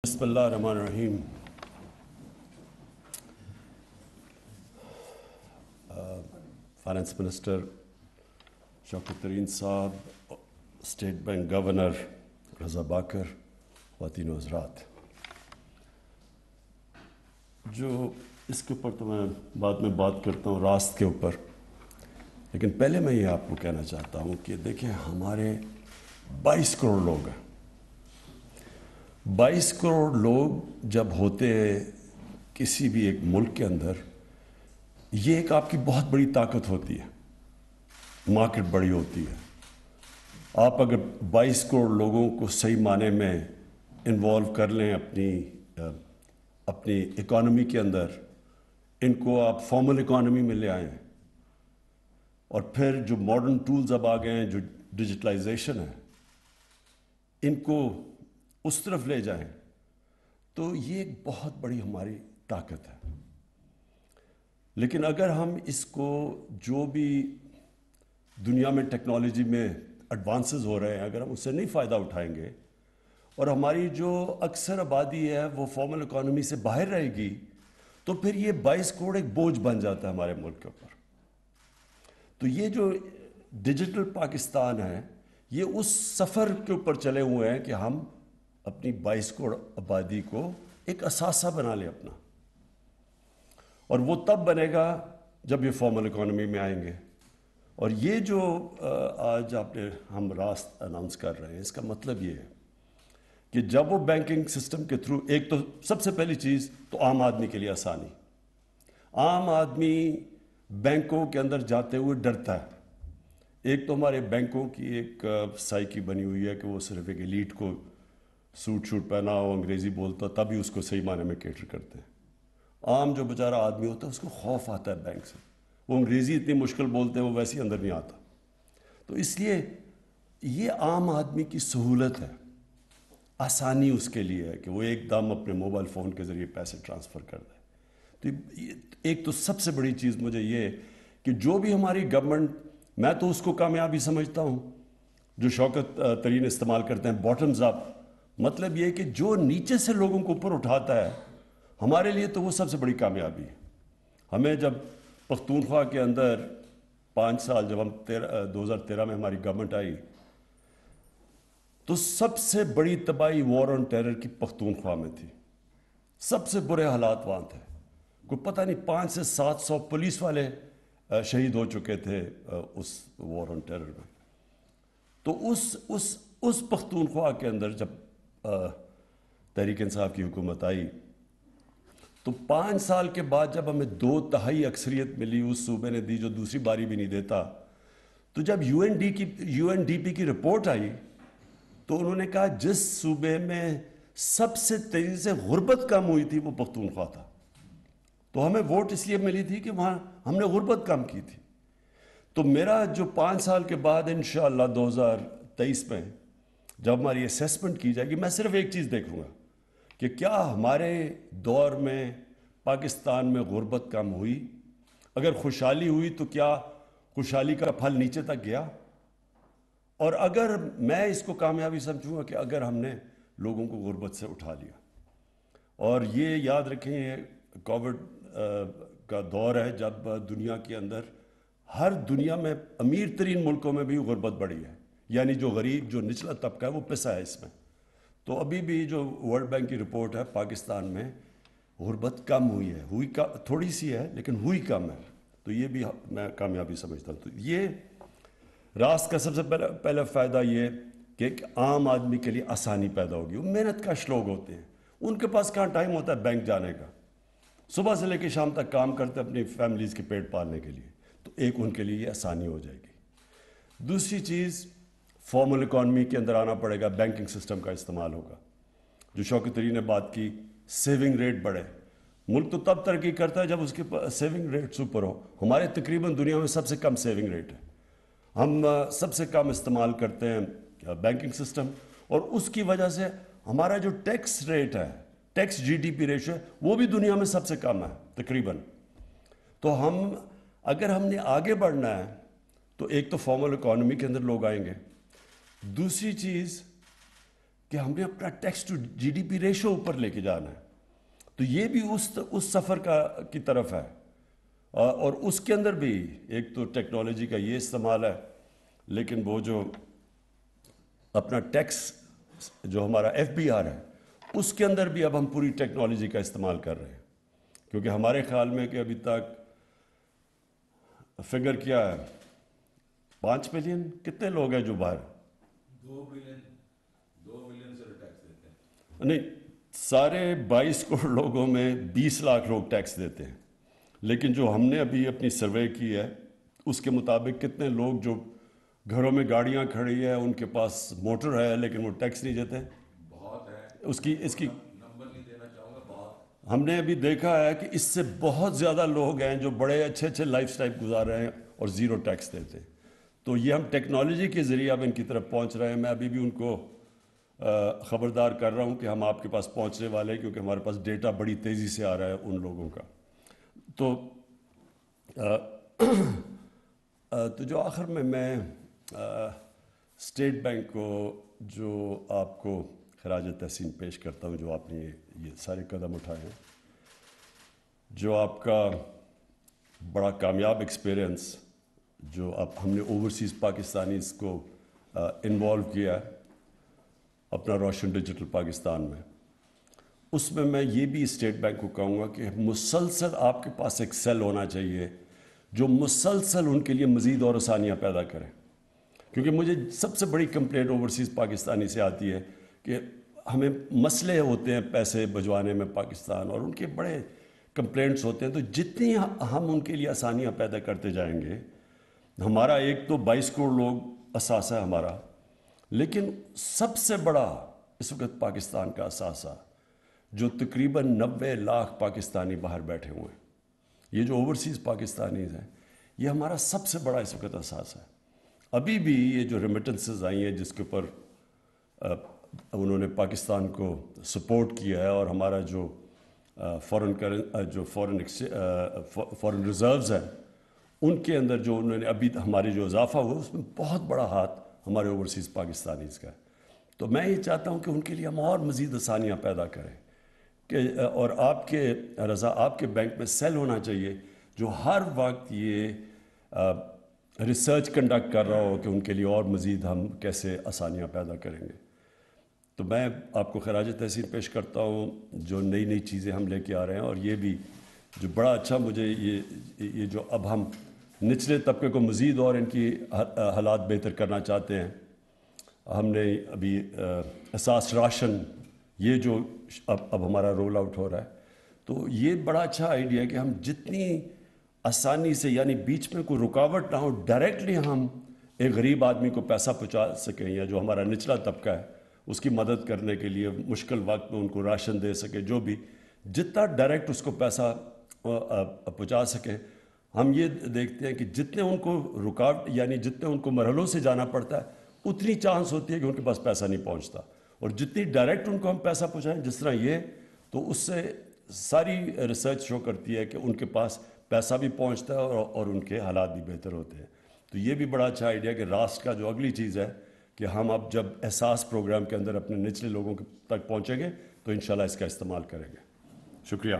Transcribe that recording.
بسم اللہ الرحمن الرحیم. فائنانس منسٹر شوکت ترین صاحب، اسٹیٹ بینک گورنر رضا باکر، خواتین و حضرات، جو اس کے اوپر تو میں بعد میں بات کرتا ہوں راست کے اوپر، لیکن پہلے میں یہ آپ کو کہنا چاہتا ہوں کہ دیکھیں ہمارے 22 کروڑ لوگ ہیں. 22 کروڑ لوگ جب ہوتے ہیں کسی بھی ایک ملک کے اندر، یہ ایک آپ کی بہت بڑی طاقت ہوتی ہے. مارکیٹ بڑی ہوتی ہے. آپ اگر 22 کروڑ لوگوں کو صحیح معنی میں انوالو کر لیں اپنی اکانومی کے اندر، ان کو آپ فارمل اکانومی میں لے آئیں، اور پھر جو ماڈرن ٹولز اب آ گئے ہیں، جو ڈیجیٹلائزیشن ہے، ان کو اس طرف لے جائیں، تو یہ ایک بہت بڑی ہماری طاقت ہے. لیکن اگر ہم اس کو، جو بھی دنیا میں ٹیکنالوجی میں ایڈوانسز ہو رہے ہیں، اگر ہم اس سے نہیں فائدہ اٹھائیں گے اور ہماری جو اکثر آبادی ہے وہ فارمل اکانومی سے باہر رہے گی، تو پھر یہ 22 کروڑ ایک بوجھ بن جاتا ہے ہمارے ملک کے اوپر. تو یہ جو ڈیجیٹل پاکستان ہے، یہ اس سفر کے اوپر چلے ہوئے ہیں کہ ہم اپنی 22 کروڑ آبادی کو ایک اثاثہ بنا لیں اپنا. اور وہ تب بنے گا جب یہ فارمل اکانومی میں آئیں گے. اور یہ جو آج ہم راست اناؤنس کر رہے ہیں، اس کا مطلب یہ ہے کہ جب وہ بینکنگ سسٹم کے تھرو، ایک تو سب سے پہلی چیز تو عام آدمی کے لیے آسانی. عام آدمی بینکوں کے اندر جاتے ہوئے ڈرتا ہے. ایک تو ہمارے بینکوں کی ایک سائیکی بنی ہوئی ہے کہ وہ صرف ایک ایلیٹ کو سوٹ پہنا ہو، انگریزی بولتا ہو، تبھی اس کو صحیح معنی میں کیٹر کرتے ہیں. عام جو بیچارہ آدمی ہوتا ہے اس کو خوف آتا ہے بینک سے. وہ انگریزی اتنی مشکل بولتے ہیں، وہ ویسے ہی اندر نہیں آتا. تو اس لیے یہ عام آدمی کی سہولت ہے، آسانی اس کے لیے ہے کہ وہ ایک دم اپنے موبائل فون کے ذریعے پیسے ٹرانسفر کر دے. تو ایک تو سب سے بڑی چیز مجھے یہ ہے کہ جو بھی ہماری گورنمنٹ، میں تو اس کو کامیابی سمجھتا ہوں جو شوکت ترین استعمال کرتے ہیں، باٹمز اپ. مطلب یہ کہ جو نیچے سے لوگوں کو اوپر اٹھاتا ہے، ہمارے لیے تو وہ سب سے بڑی کامیابی ہے. ہمیں جب پختونخوا کے اندر 5 سال، جب ہم 2013 میں ہماری گورنمنٹ آئی، تو سب سے بڑی تباہی وار آن ٹیرر کی پختونخوا میں تھی. سب سے برے حالات وہاں تھے. کوئی پتہ نہیں 500 سے 700 پولیس والے شہید ہو چکے تھے اس وار آن ٹیرر میں. تو اس پختونخوا کے اندر جب تحریک انصاف کی حکومت آئی، تو 5 سال کے بعد جب ہمیں 2/3 اکثریت ملی، اس صوبے نے دی جو دوسری باری بھی نہیں دیتا. تو جب یو این ڈی پی کی رپورٹ آئی، تو انہوں نے کہا جس صوبے میں سب سے تیزی سے غربت کم ہوئی تھی وہ پختونخوا تھا. تو ہمیں ووٹ اس لیے ملی تھی کہ وہاں ہم نے غربت کم کی تھی. تو میرا جو 5 سال کے بعد انشاءاللہ 2023 میں جب ہماری اسیسمنٹ کی جائے گی، میں صرف ایک چیز دیکھوں گا کہ کیا ہمارے دور میں پاکستان میں غربت کم ہوئی. اگر خوشحالی ہوئی تو کیا خوشحالی کا پھل نیچے تک گیا. اور اگر میں اس کو کامیابی سمجھوں گا کہ اگر ہم نے لوگوں کو غربت سے اٹھا لیا. اور یہ یاد رکھیں، یہ کووڈ کا دور ہے جب دنیا کے اندر، ہر دنیا میں امیر ترین ملکوں میں بھی غربت بڑھی ہے. یعنی جو غریب، جو نچلا طبقہ ہے، وہ پسا ہے اس میں. تو ابھی بھی جو ورلڈ بینک کی رپورٹ ہے، پاکستان میں غربت کم ہوئی ہے. تھوڑی سی ہے لیکن ہوئی کم ہے. تو یہ بھی میں کامیابی سمجھتا ہوں. تو یہ راست کا سب سے پہلا فائدہ یہ کہ ایک عام آدمی کے لیے آسانی پیدا ہوگی. وہ محنت کش لوگ ہوتے ہیں، ان کے پاس کہاں ٹائم ہوتا ہے بینک جانے کا. صبح سے لے کے شام تک کام کرتے اپنی فیملیز کے پیٹ پالنے کے لیے. تو ایک ان کے لیے یہ آسانی ہو جائے گی. دوسری چیز، فارمل اکانومی کے اندر آنا پڑے گا، بینکنگ سسٹم کا استعمال ہوگا. جو شوکت ترین نے بات کی، سیونگ ریٹ بڑھے. ملک تو تب ترقی کرتا ہے جب اس کے سیونگ ریٹ سپر ہو. ہمارے تقریباً دنیا میں سب سے کم سیونگ ریٹ ہے. ہم سب سے کم استعمال کرتے ہیں بینکنگ سسٹم، اور اس کی وجہ سے ہمارا جو ٹیکس ریٹ ہے، tax G D P ratio ہے، وہ بھی دنیا میں سب سے کم ہے تقریباً. تو اگر ہم نے آگے بڑھنا ہے تو ایک تو فارمل اکانومی کے اندر لوگ آئیں گے. دوسری چیز کہ ہم نے اپنا tax to G D P ratio اوپر لے کے جانا ہے. تو یہ بھی اس سفر کی طرف ہے. اور اس کے اندر بھی ایک تو ٹیکنالوجی کا یہ استعمال ہے، لیکن وہ جو اپنا ٹیکس جو ہمارا ایف بی آر ہے اس کے اندر بھی اب ہم پوری ٹیکنالوجی کا استعمال کر رہے ہیں. کیونکہ ہمارے خیال میں کہ ابھی تک فگر کیا ہے 5 ملین کتنے لوگ ہیں جو باہر 2 ملین سے ٹیکس دیتے ہیں. نہیں، سارے 22 کروڑ لوگوں میں 20 لاکھ لوگ ٹیکس دیتے ہیں. لیکن جو ہم نے ابھی اپنی سروے کی ہے اس کے مطابق کتنے لوگ جو گھروں میں گاڑیاں کھڑی ہے ان کے پاس موٹر ہے لیکن وہ ٹیکس نہیں دیتے. بہت ہے. اس کی نمبر نہیں دینا چاہوں گا. بہت ہم نے ابھی دیکھا ہے کہ اس سے بہت زیادہ لوگ ہیں جو بڑے اچھے لائف سٹائل گزار رہے ہیں اور زیرو ٹیکس دیتے ہیں. تو یہ ہم ٹیکنالوجی کے ذریعے اب ان کی طرف پہنچ رہے ہیں. میں ابھی بھی ان کو خبردار کر رہا ہوں کہ ہم آپ کے پاس پہنچنے والے ہیں، کیونکہ ہمارے پاس ڈیٹا بڑی تیزی سے آ رہا ہے ان لوگوں کا. تو جو آخر میں اسٹیٹ بینک کو جو آپ کو خراج تحسین پیش کرتا ہوں، جو آپ نے یہ سارے قدم اٹھائے ہیں، جو آپ کا بڑا کامیاب ایکسپیرئنس جو ہم نے اوورسیز پاکستانیز کو انوالو کیا ہے اپنا روشن ڈیجیٹل پاکستان میں، اس میں یہ بھی اسٹیٹ بینک کو کہوں گا کہ مسلسل آپ کے پاس ایک سیل ہونا چاہیے جو مسلسل ان کے لیے مزید اور آسانیاں پیدا کریں. کیونکہ مجھے سب سے بڑی کمپلینٹ اوورسیز پاکستانی سے آتی ہے کہ ہمیں مسئلے ہوتے ہیں پیسے بھجوانے میں پاکستان، اور ان کے بڑے کمپلینٹس ہوتے ہیں. تو جتنی ہم ان کے لیے آسانیاں پیدا کرتے جائیں گے، ہمارا ایک تو 22 کروڑ لوگ اثاثہ ہے ہمارا، لیکن سب سے بڑا اس وقت پاکستان کا اثاثہ جو تقریباً 90 لاکھ پاکستانی باہر بیٹھے ہوئے ہیں، یہ جو اوورسیز پاکستانیز ہیں، یہ ہمارا سب سے بڑا اس وقت اثاثہ ہے. ابھی بھی یہ جو ریمیٹنسز آئی ہیں جس کے اوپر انہوں نے پاکستان کو سپورٹ کیا ہے، اور ہمارا جو فورن ریزروز ہیں ان کے اندر جو انہوں نے ابھی ہمارے جو اضافہ ہوا اس میں بہت بڑا ہاتھ ہمارے اوورسیز پاکستانیز کا ہے. تو میں یہ چاہتا ہوں کہ ان کے لیے ہم اور مزید آسانیاں پیدا کریں کہ اور آپ کے رضا آپ کے بینک میں سیل ہونا چاہیے جو ہر وقت یہ ریسرچ کنڈکٹ کر رہا ہو کہ ان کے لیے اور مزید ہم کیسے آسانیاں پیدا کریں گے. تو میں آپ کو خراج تحسین پیش کرتا ہوں جو نئی چیزیں ہم لے کے آ رہے ہیں. اور یہ بھی جو بڑا اچھا مجھے یہ جو اب ہم نچلے طبقے کو مزید اور ان کی حالات بہتر کرنا چاہتے ہیں. ہم نے ابھی اساس راشن یہ جو اب ہمارا رول آؤٹ ہو رہا ہے، تو یہ بڑا اچھا آئیڈیا ہے کہ ہم جتنی آسانی سے، یعنی بیچ میں کوئی رکاوٹ نہ ہو، ڈائریکٹلی ہم ایک غریب آدمی کو پیسہ پہنچا سکیں، یا جو ہمارا نچلا طبقہ ہے اس کی مدد کرنے کے لیے مشکل وقت میں ان کو راشن دے سکے، جو بھی جتنا ڈائریکٹ اس کو پیسہ پہنچا سکیں. ہم یہ دیکھتے ہیں کہ جتنے ان کو رکاوٹ یعنی جتنے ان کو مرحلوں سے جانا پڑتا ہے اتنی چانس ہوتی ہے کہ ان کے پاس پیسہ نہیں پہنچتا. اور جتنی ڈائریکٹ ان کو ہم پیسہ پہنچائیں جس طرح یہ، تو اس سے ساری ریسرچ شو کرتی ہے کہ ان کے پاس پیسہ بھی پہنچتا ہے اور ان کے حالات بھی بہتر ہوتے ہیں. تو یہ بھی بڑا اچھا آئیڈیا کہ راسٹ کا جو اگلی چیز ہے کہ ہم اب جب احساس پروگرام کے اندر اپنے نچلے لوگوں تک پہنچیں گے تو انشاءاللہ اس کا استعمال کریں گے. شکریہ.